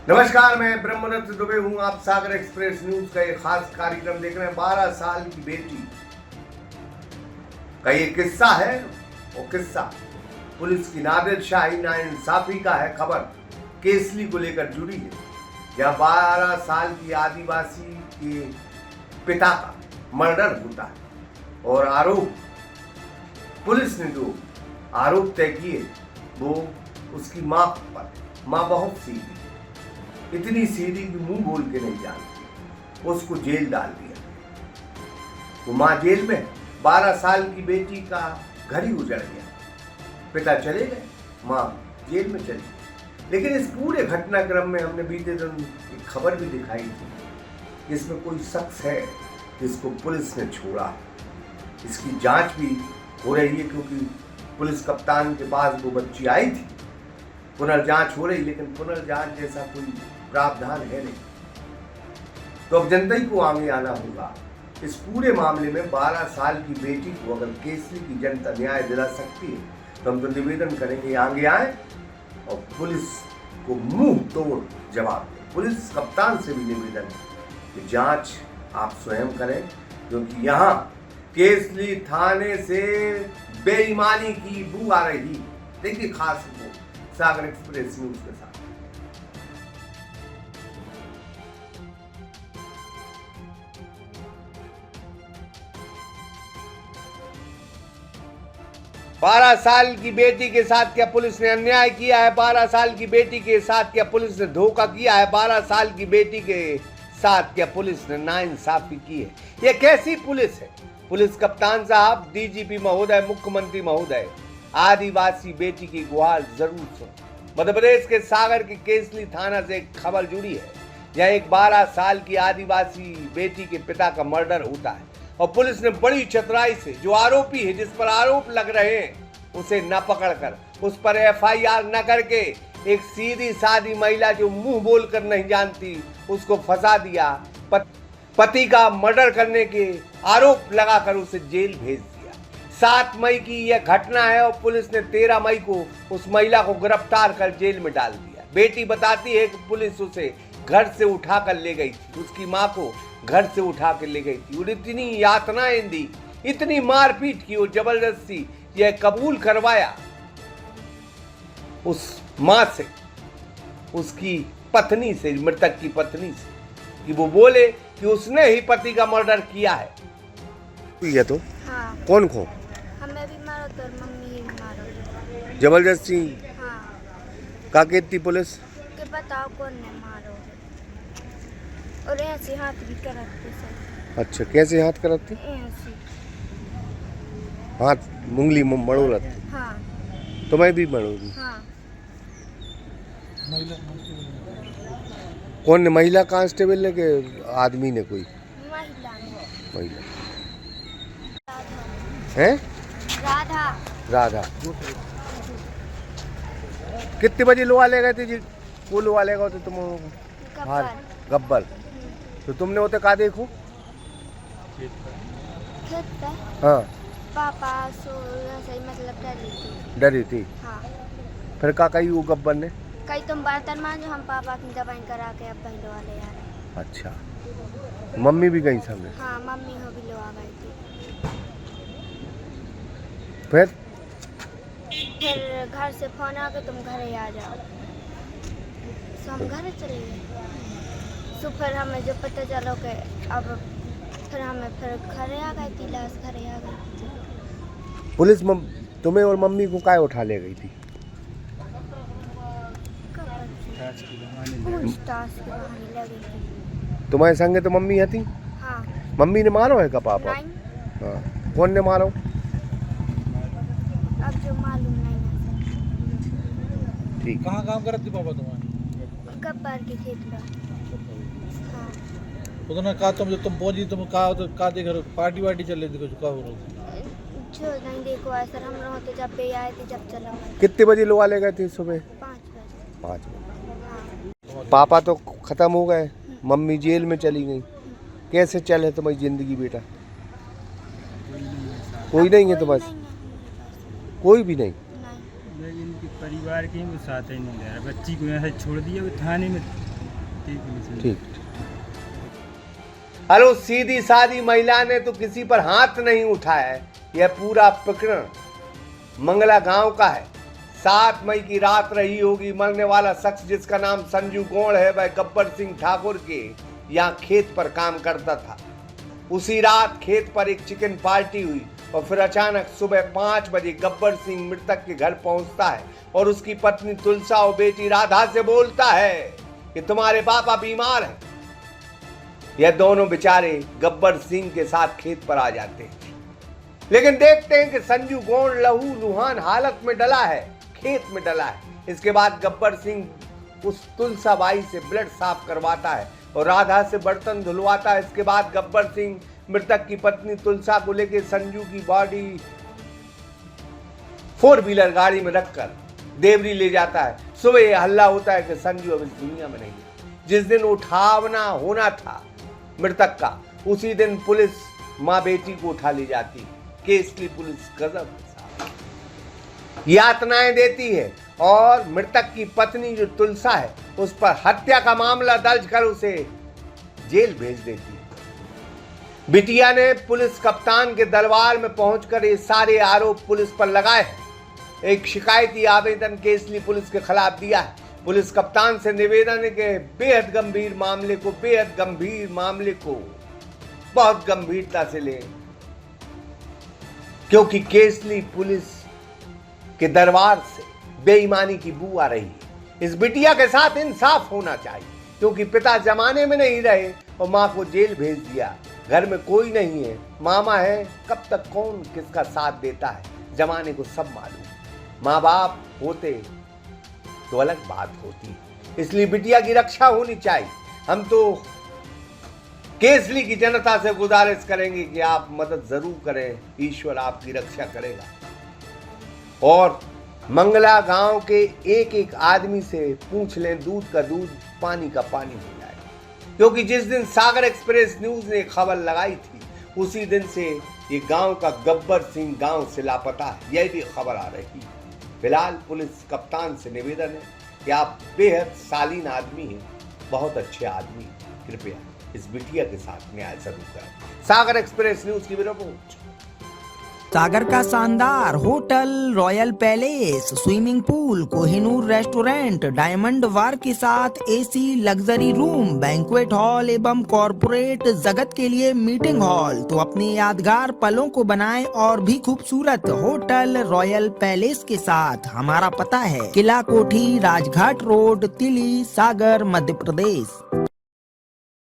नमस्कार, मैं ब्रह्मदत्त दुबे हूँ। आप सागर एक्सप्रेस न्यूज का एक खास कार्यक्रम देख रहे हैं। 12 साल की बेटी का ये किस्सा है। वो किस्सा पुलिस की नादिरशाही नाइंसाफी का है। खबर केसली को लेकर जुड़ी है, जहाँ 12 साल की आदिवासी के पिता का मर्डर होता है और आरोप पुलिस ने जो आरोप तय किए वो उसकी माँ पर। माँ बहुत सीधी, इतनी सीधी कि मुंह बोल के नहीं जानती, उसको जेल डाल दिया। वो माँ जेल में, 12 साल की बेटी का घर ही उजड़ गया। पिता चले गए, माँ जेल में चली गई। लेकिन इस पूरे घटनाक्रम में हमने बीते दिन एक खबर भी दिखाई थी, इसमें कोई शख्स है जिसको पुलिस ने छोड़ा। इसकी जांच भी हो रही है, क्योंकि पुलिस कप्तान के पास वो बच्ची आई थी। पुनर्जांच हो रही, लेकिन पुनर्जांच जैसा कोई प्रावधान है नहीं। तो अब जनता ही को आगे आना होगा। इस पूरे मामले में 12 साल की बेटी को अगर केसरी की जनता न्याय दिला सकती है, तो हम तो निवेदन करेंगे आगे आए और पुलिस को मुंह तोड़ जवाब दें। पुलिस कप्तान से भी निवेदन है कि जांच आप स्वयं करें, क्योंकि यहाँ केसरी थाने से बेईमानी की बू आ रही। देखिए खास रिपोर्ट सागर एक्सप्रेस न्यूज के साथ। 12 साल की बेटी के साथ क्या पुलिस ने अन्याय किया है? 12 साल की बेटी के साथ क्या पुलिस ने धोखा किया है? 12 साल की बेटी के साथ क्या पुलिस ने नाइंसाफी की है? ये कैसी पुलिस है? पुलिस कप्तान साहब, डीजीपी महोदय, मुख्यमंत्री महोदय, आदिवासी बेटी की गुहार जरूर सुन। मध्य प्रदेश के सागर के केसली थाना से एक खबर जुड़ी है, जहाँ एक 12 साल की आदिवासी बेटी के पिता का मर्डर होता है और पुलिस ने बड़ी चतुराई से जो आरोपी है, जिस पर आरोप लग रहे हैं, उसे न पकड़कर, उस पर एफआईआर न करके, एक सीधी सादी महिला जो मुंह बोलकर नहीं जानती, उसको फंसा दिया। पति का मर्डर करने के आरोप लगाकर उसे जेल भेज दिया। 7 मई की यह घटना है और पुलिस ने 13 मई को उस महिला को गिरफ्तार कर जेल में डाल दिया। बेटी बताती है कि पुलिस उसे घर से उठा कर ले गई थी, उसकी माँ को घर से उठा कर ले गई थी और इतनी यातनाएं दी, इतनी मारपीट की और जबरदस्ती यह कबूल करवाया उस माँ से, उसकी पत्नी से, मृतक की पत्नी से, कि वो बोले कि उसने ही पति का मर्डर किया है। ये तो हाँ। कौन को हमें भी मारो तो मम्मी ही मारो जबरदस्ती? हाँ। का कहती पुलिस के बताओ कौन ने मारो, और ऐसे हाथ भी करते सर। अच्छा, कैसे हाथ करती? ऐसे हाथ मुंगली मड़ो रहती? हाँ। तो मैं भी मड़ूंगी। हाँ। कौन ने? महिला कांस्टेबल ने के आदमी ने? कोई महिला महिला है? राधा। राधा। कितने बजे लोहा ले गए थे जी? वो लोहा ले गए थे तुम? हाँ, गब्बर। तो तुमने होते कहा देखो खेत पे हाँ। पापा सो ऐसे मतलब डरी थी? हाँ। फिर का कही वो गब्बर ने? कई तुम बर्तन मांजो, हम पापा की दवाई करा के अब पहले वाले यार। अच्छा, मम्मी भी गई सामने? हाँ, मम्मी हो भी लो आ गई थी। फिर घर से फोन आ के तुम घरे आ जाओ, तो हम घर चले गए। तो फिर हमें जो पता चलो कि अब फिर हमें फिर घरे आ गई थी, लाश घरे आ गई। पुलिस तुम्हें और मम्मी को काय उठा ले गई थी? पूछताछ के बहाने लगी थी। तुम्हारे संगे तो मम्मी थी? हाँ। मम्मी ने मारो है का पापा? नहीं। हाँ। कौन ने मारो? अब जो मालूम नहीं है। ठीक। कहाँ काम करती पापा तुम्हारे? गब्बर के खेत पर। हाँ। तो ना कहा तुम, जब तुम पहुंची तुम कहा तो कहा देख रहे पार्टी वार्टी चल रही थी, कुछ कहा हो रहा? जो नहीं देखो है सर, हम लोग तो जब पे आए थे, जब चला हुआ। कितने बजे लोहा ले गए थे सुबह? 5 बजे। 5 बजे। हाँ। पापा तो खत्म हो गए, मम्मी जेल में चली गई। कैसे चले तुम्हारी जिंदगी बेटा? कोई नहीं है तुम्हारे? कोई भी नहीं? नहीं। इनके परिवार के साथ ही नहीं रह रहा। बच्ची को यहाँ से छोड़ दिया, वो थाने में ठीक। हेलो, सीधी सादी महिला ने तो किसी पर हाथ नहीं उठाया है। यह पूरा प्रकरण मंगला गांव का है। 7 मई की रात रही होगी। मरने वाला शख्स, जिसका नाम संजू गोड़ है, वह गब्बर सिंह ठाकुर के यहाँ खेत पर काम करता था। उसी रात खेत पर एक चिकन पार्टी हुई और फिर अचानक सुबह 5 बजे गब्बर सिंह मृतक के घर पहुंचता है और उसकी पत्नी तुलसा और बेटी राधा से बोलता है कि तुम्हारे पापा बीमार हैं। यह दोनों बेचारे गब्बर सिंह के साथ खेत पर आ जाते हैं, लेकिन देखते हैं कि संजू गोड़ लहू लुहान हालत में डला है, खेत में डला है। इसके बाद गब्बर सिंह उस तुलसा बाई से ब्लड साफ करवाता है और राधा से बर्तन धुलवाता है। इसके बाद गब्बर सिंह मृतक की पत्नी तुलसा को लेकर संजू की बॉडी 4 व्हीलर गाड़ी में रखकर देवरी ले जाता है। सुबह यह हल्ला होता है कि संजू अब इस दुनिया में नहीं है। जिस दिन उठावना होना था मृतक का, उसी दिन पुलिस माँ बेटी को उठा ले जाती है। केसली पुलिस गजब यातनाएं देती है और मृतक की पत्नी जो तुलसा है, उस पर हत्या का मामला दर्ज कर उसे जेल भेज देती है। बिटिया ने पुलिस कप्तान के दरबार में पहुंचकर ये सारे आरोप पुलिस पर लगाए हैं। एक शिकायती आवेदन केसली पुलिस के खिलाफ दिया है। पुलिस कप्तान से निवेदन है कि बेहद गंभीर मामले को बहुत गंभीरता से लें, क्योंकि केसली पुलिस के दरबार से बेईमानी की बू आ रही है। इस बिटिया के साथ इंसाफ होना चाहिए, क्योंकि पिता जमाने में नहीं रहे और मां को जेल भेज दिया। घर में कोई नहीं है, मामा है, कब तक कौन किसका साथ देता है, जमाने को सब मालूम। माँ बाप होते तो अलग बात होती, इसलिए बिटिया की रक्षा होनी चाहिए। हम तो केसली की जनता से गुजारिश करेंगे कि आप मदद जरूर करें, ईश्वर आपकी रक्षा करेगा। और मंगला गांव के एक एक आदमी से पूछ लें, दूध का दूध, पानी का पानी हो जाए, क्योंकि जिस दिन सागर एक्सप्रेस न्यूज ने खबर लगाई थी, उसी दिन से ये गांव का गब्बर सिंह गांव से लापता है, यह भी खबर आ रही है। फिलहाल पुलिस कप्तान से निवेदन है कि आप बेहद शालीन आदमी हैं, बहुत अच्छे आदमी, कृपया इस बिटिया के साथ न्याय जरूर करें। सागर एक्सप्रेस न्यूज की रिपोर्ट। सागर का शानदार hotel, royal palace, swimming pool, Kohinoor restaurant, diamond bar के साथ AC, luxury room, banquet hall एवं कॉर्पोरेट जगत के लिए मीटिंग हॉल। तो अपने यादगार पलों को बनाएं और भी खूबसूरत। होटल रॉयल पैलेस के साथ हमारा पता है किला कोठी, राजघाट रोड, तिली, सागर, मध्य प्रदेश।